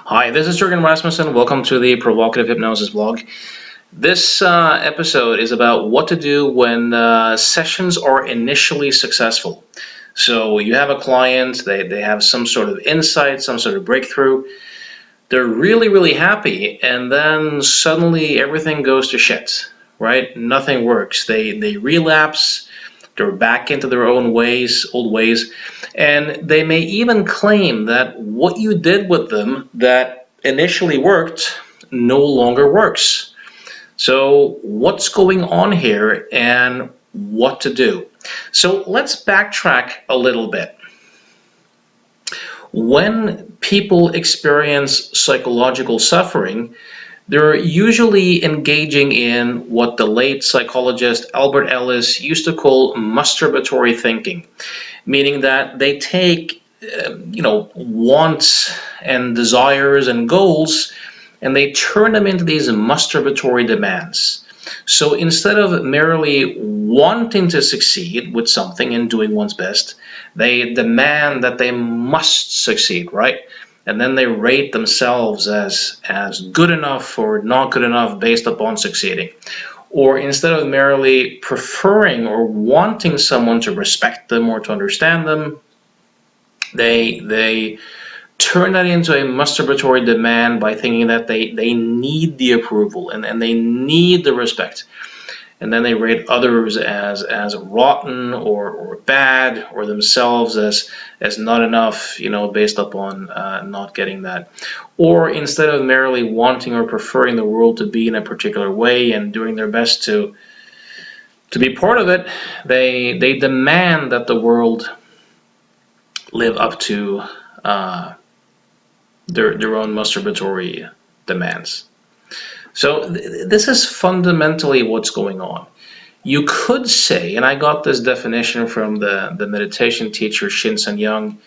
Hi, this is Jürgen Rasmussen. Welcome to the Provocative Hypnosis blog. This episode is about what to do when sessions are initially successful. So you have a client, they have some sort of insight, some sort of breakthrough. They're really, really happy, and then suddenly everything goes to shit, right? Nothing works. They relapse. They're back into their own ways, old ways, and they may even claim that what you did with them that initially worked no longer works. So, what's going on here and what to do? So, let's backtrack a little bit. When people experience psychological suffering, they're usually engaging in what the late psychologist Albert Ellis used to call masturbatory thinking, meaning that they take, wants and desires and goals, and they turn them into these masturbatory demands. So instead of merely wanting to succeed with something and doing one's best, they demand that they must succeed, right? And then they rate themselves as good enough or not good enough based upon succeeding. Or instead of merely preferring or wanting someone to respect them or to understand them, they turn that into a masturbatory demand by thinking that they need the approval and they need the respect. And then they rate others as rotten or bad, or themselves as not enough, based upon not getting that. Or instead of merely wanting or preferring the world to be in a particular way and doing their best to be part of it, they demand that the world live up to their own masturbatory demands. So this is fundamentally what's going on. You could say, and I got this definition from the meditation teacher Shinsen Young,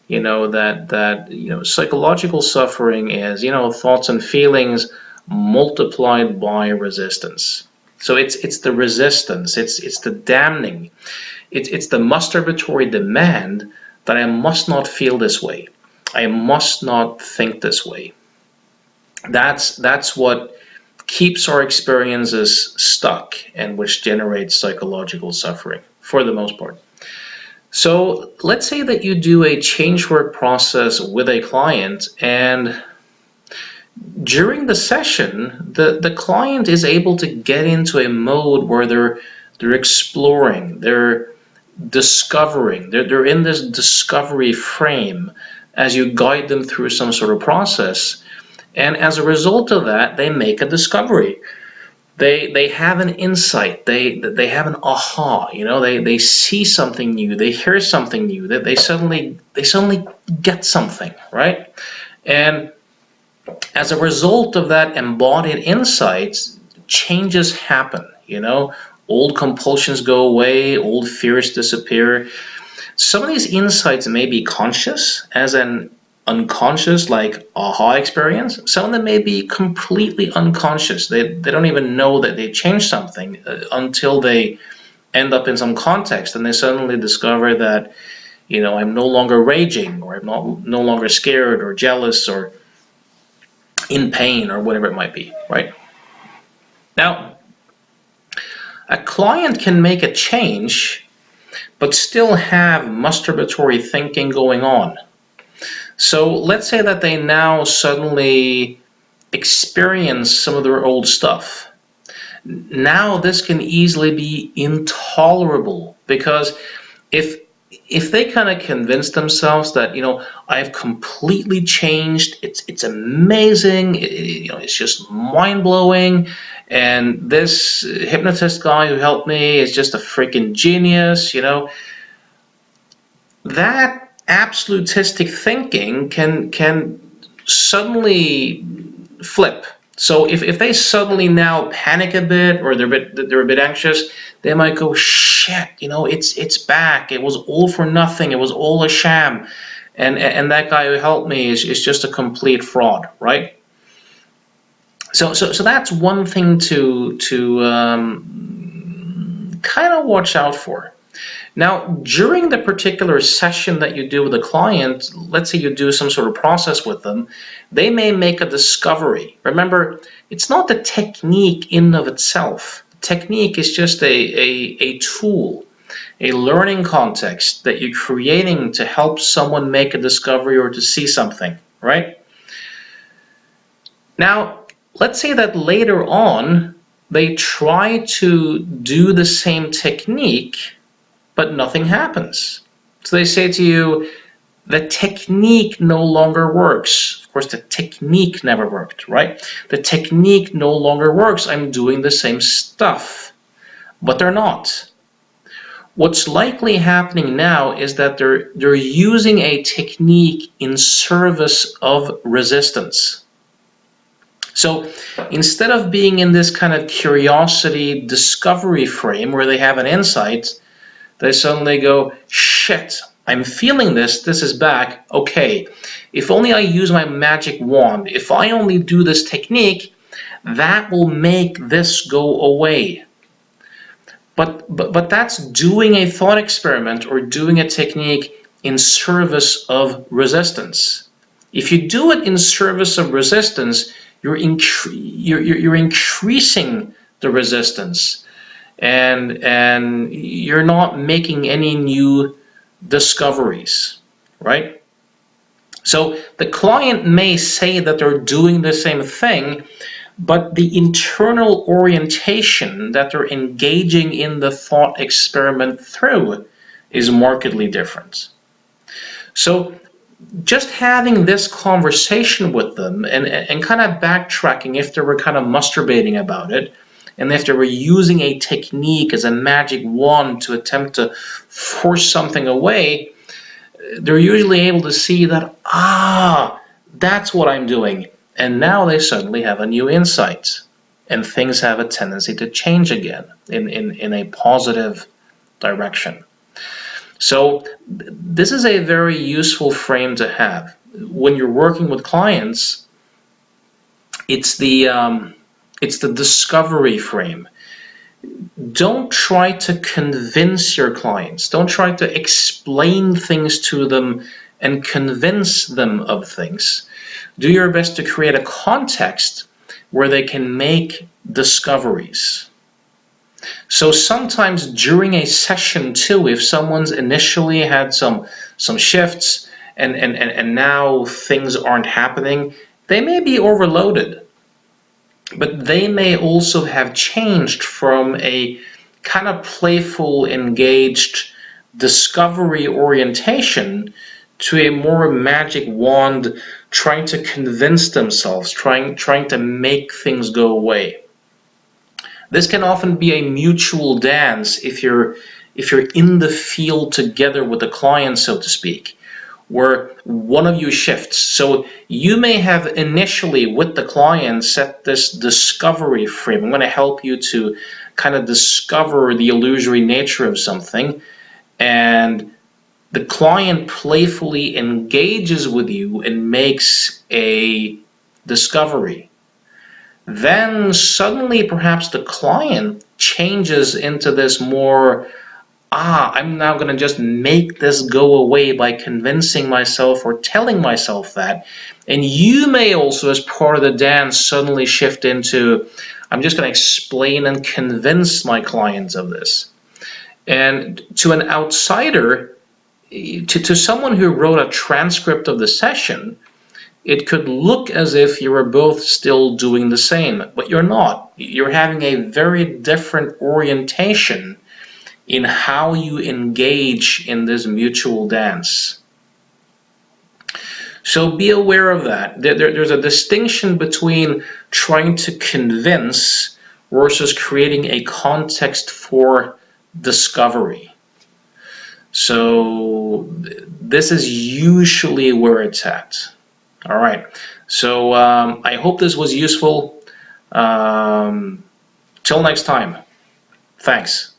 that psychological suffering is thoughts and feelings multiplied by resistance. So it's the resistance, it's the damning, it's the masturbatory demand that I must not feel this way, I must not think this way. That's what keeps our experiences stuck and which generates psychological suffering for the most part. So let's say that you do a change work process with a client, and during the session, the client is able to get into a mode where they're exploring, they're discovering, they're in this discovery frame as you guide them through some sort of process. And as a result of that, they make a discovery. They have an insight. They have an aha. They see something new. They hear something new. They suddenly get something, right? And as a result of that embodied insights, changes happen. Old compulsions go away. Old fears disappear. Some of these insights may be conscious, as an unconscious, like aha experience. Some of them may be completely unconscious. They don't even know that they changed something until they end up in some context and they suddenly discover that, I'm no longer raging, or I'm no longer scared or jealous or in pain or whatever it might be, right? Now, a client can make a change but still have masturbatory thinking going on. So let's say that they now suddenly experience some of their old stuff. Now this can easily be intolerable, because if they kind of convince themselves that I've completely changed, it's amazing, it's just mind blowing, and this hypnotist guy who helped me is just a freaking genius, that absolutistic thinking can suddenly flip. So if they suddenly now panic a bit, or they're a bit anxious, they might go, shit, it's back. It was all for nothing. It was all a sham, and that guy who helped me is just a complete fraud, right? So that's one thing to kind of watch out for. Now, during the particular session that you do with a client, let's say you do some sort of process with them, they may make a discovery. Remember, it's not the technique in of itself. Technique is just a tool, a learning context that you're creating to help someone make a discovery or to see something, right? Now, let's say that later on, they try to do the same technique, but nothing happens. So they say to you, the technique no longer works. Of course, the technique never worked, right? The technique no longer works. I'm doing the same stuff, but they're not. What's likely happening now is that they're using a technique in service of resistance. So instead of being in this kind of curiosity discovery frame where they have an insight, they suddenly go, shit, I'm feeling this is back, okay, if only I use my magic wand, if I only do this technique, that will make this go away. But that's doing a thought experiment or doing a technique in service of resistance. If you do it in service of resistance, you're increasing the resistance, and you're not making any new discoveries, right? So the client may say that they're doing the same thing, but the internal orientation that they're engaging in the thought experiment through is markedly different. So just having this conversation with them and kind of backtracking if they were kind of masturbating about it, and if they were using a technique as a magic wand to attempt to force something away, they're usually able to see that, that's what I'm doing. And now they suddenly have a new insight, and things have a tendency to change again in a positive direction. So this is a very useful frame to have. When you're working with clients, it's the discovery frame. Don't try to convince your clients. Don't try to explain things to them and convince them of things. Do your best to create a context where they can make discoveries. So sometimes during a session too, if someone's initially had some shifts and now things aren't happening, they may be overloaded. But they may also have changed from a kind of playful, engaged discovery orientation to a more magic wand, trying to convince themselves, trying to make things go away. This can often be a mutual dance if you're in the field together with the client, so to speak, where one of you shifts. So you may have initially with the client set this discovery frame. I'm going to help you to kind of discover the illusory nature of something, and the client playfully engages with you and makes a discovery. Then suddenly perhaps the client changes into this more, I'm now going to just make this go away by convincing myself or telling myself that. And you may also, as part of the dance, suddenly shift into, I'm just going to explain and convince my clients of this. And to an outsider, to someone who wrote a transcript of the session, it could look as if you were both still doing the same, but you're not. You're having a very different orientation in how you engage in this mutual dance. So be aware of that. There's a distinction between trying to convince versus creating a context for discovery. So this is usually where it's at. All right. So I hope this was useful. Till next time. Thanks.